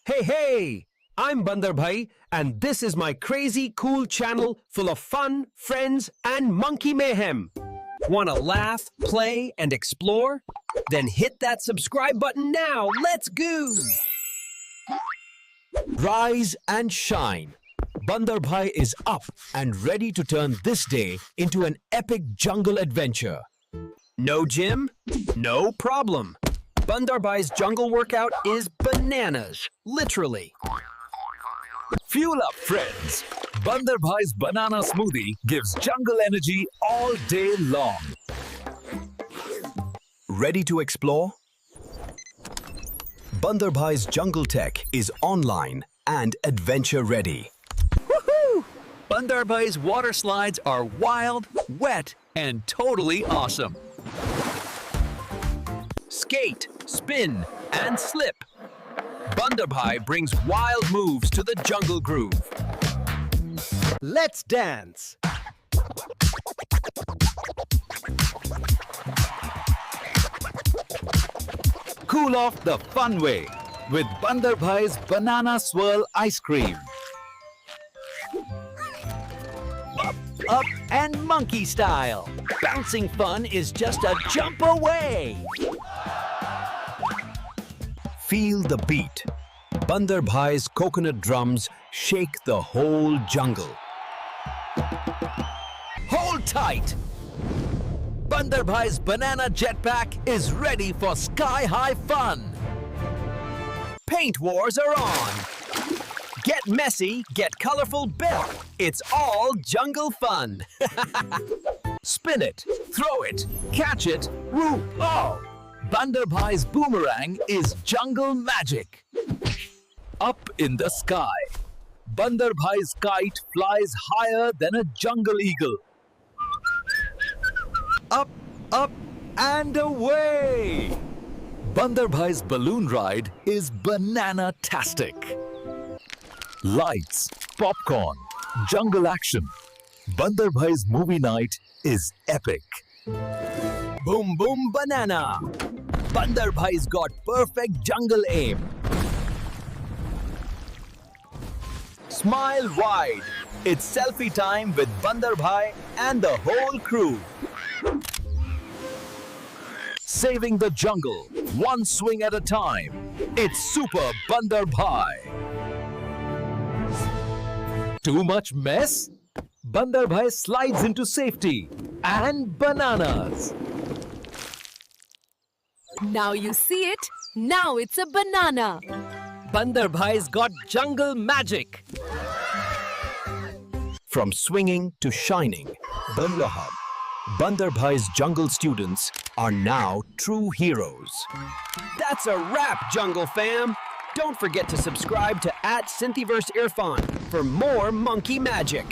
Hey! I'm Bandar Bhai, and this is my crazy cool channel full of fun, friends, and monkey mayhem. Wanna laugh, play, and explore? Then hit that subscribe button now. Let's go! Rise and shine. Bandar Bhai is up and ready to turn this day into an epic jungle adventure. No gym? No problem. Bandar Bhai's jungle workout is bananas, literally. Fuel up, friends! Bandar Bhai's banana smoothie gives jungle energy all day long. Ready to explore? Bandar Bhai's jungle tech is online and adventure ready. Woohoo! Bandar Bhai's water slides are wild, wet, and totally awesome. Skate, spin, and slip. Bandar Bhai brings wild moves to the jungle groove. Let's dance! Cool off the fun way with Bandar Bhai's banana swirl ice cream. Up, and monkey style. Bouncing fun is just a jump away. Feel the beat. Bandar Bhai's coconut drums shake the whole jungle. Hold tight. Bandar Bhai's banana jetpack is ready for sky-high fun. Paint wars are on. Get messy, get colorful, bet. It's all jungle fun. Spin it, throw it, catch it, whoop, oh! Bandar Bhai's boomerang is jungle magic. Up in the sky, Bandar Bhai's kite flies higher than a jungle eagle. Up, and away! Bandar Bhai's balloon ride is banana-tastic. Lights, popcorn, jungle action. Bandar Bhai's movie night is epic. Boom boom banana. Bandar Bhai's got perfect jungle aim. Smile wide. It's selfie time with Bandar Bhai and the whole crew. Saving the jungle, one swing at a time. It's Super Bandar Bhai. Too much mess? Bandar Bhai slides into safety and bananas. Now you see it. Now it's a banana. Bandar Bhai's got jungle magic. From swinging to shining, Bandar Bhai's jungle students are now true heroes. That's a wrap, jungle fam. Don't forget to subscribe to @SynthiVerse Irfan for more monkey magic.